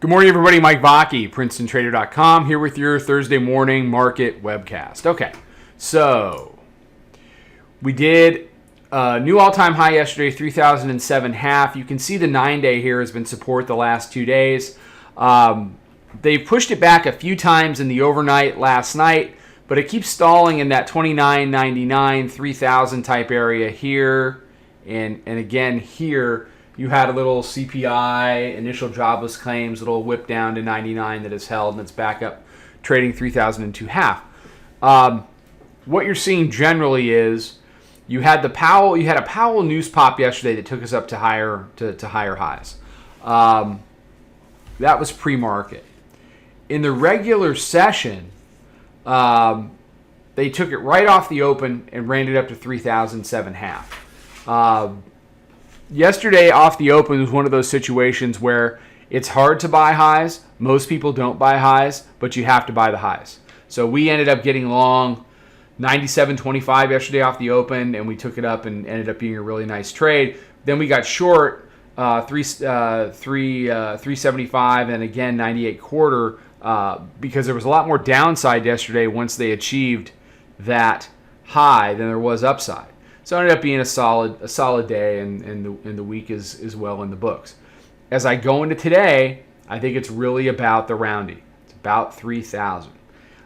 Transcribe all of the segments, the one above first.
Good morning, everybody. Mike Vacchi, Princetontrader.com, here with your Thursday morning market webcast. Okay, so we did a new all-time high yesterday, 3,007.5. You can see the 9-day here has been support the last 2 days. They pushed it back a few times in the overnight last night, but it keeps stalling in that 29.99, 3,000 type area here, and again here. You had a little CPI, initial jobless claims, little whip down to 99 that is held, and it's back up trading 3,002.5. What you're seeing generally is you had a Powell news pop yesterday that took us up to higher highs. That was pre-market. In the regular session, they took it right off the open and ran it up to 3,007.5. Yesterday off the open was one of those situations where it's hard to buy highs. Most people don't buy highs, but you have to buy the highs. So we ended up getting long 97.25 yesterday off the open, and we took it up and ended up being a really nice trade. Then we got short 375 and again 98.25 because there was a lot more downside yesterday once they achieved that high than there was upside. So it ended up being a solid day, and the week is well in the books. As I go into today, I think it's really about the rounding. It's about 3,000,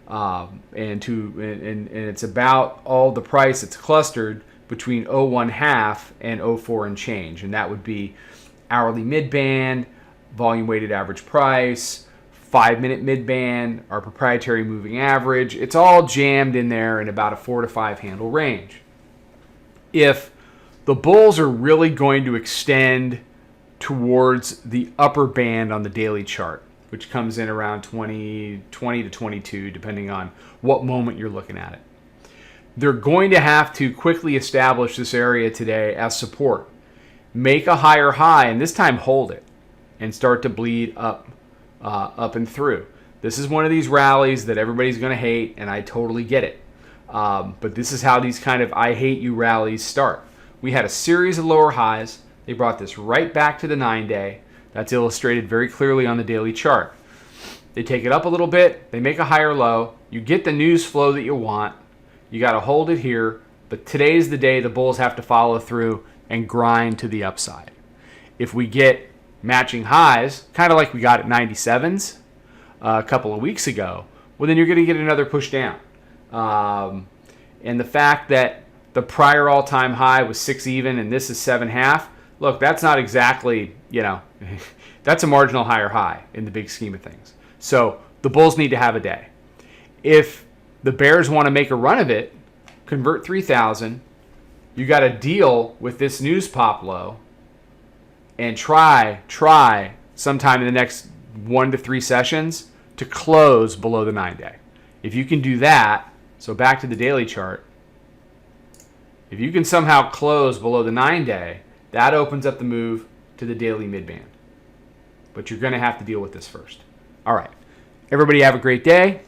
and it's about all the price. It's clustered between 0.1/2 and 0.4 and change, and that would be hourly midband, volume weighted average price, 5-minute midband, our proprietary moving average. It's all jammed in there in about a 4 to 5 handle range. If the bulls are really going to extend towards the upper band on the daily chart, which comes in around 20 to 22, depending on what moment you're looking at it, they're going to have to quickly establish this area today as support, make a higher high, and this time hold it, and start to bleed up and through. This is one of these rallies that everybody's going to hate, and I totally get it. But this is how these kind of I hate you rallies start. We had a series of lower highs. They brought this right back to the 9-day. That's illustrated very clearly on the daily chart. They take it up a little bit. They make a higher low. You get the news flow that you want. You got to hold it here. But today's the day the bulls have to follow through and grind to the upside. If we get matching highs, kind of like we got at 97s a couple of weeks ago, well, then you're going to get another push down. And the fact that the prior all-time high was 6 even and this is 7.5, look, that's not exactly, that's a marginal higher high in the big scheme of things. So the bulls need to have a day. If the bears want to make a run of it, convert 3,000, you got to deal with this news pop low and try sometime in the next 1 to 3 sessions to close below the 9-day. If you can do that, so back to the daily chart, if you can somehow close below the 9-day, that opens up the move to the daily midband. But you're going to have to deal with this first. All right. Everybody have a great day.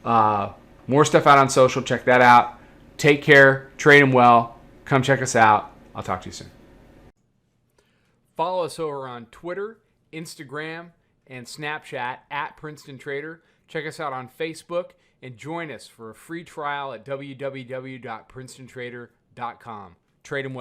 More stuff out on social. Check that out. Take care. Trade them well. Come check us out. I'll talk to you soon. Follow us over on Twitter, Instagram, and Snapchat at Princeton Trader. Check us out on Facebook. And join us for a free trial at www.princetontrader.com. Trade them well.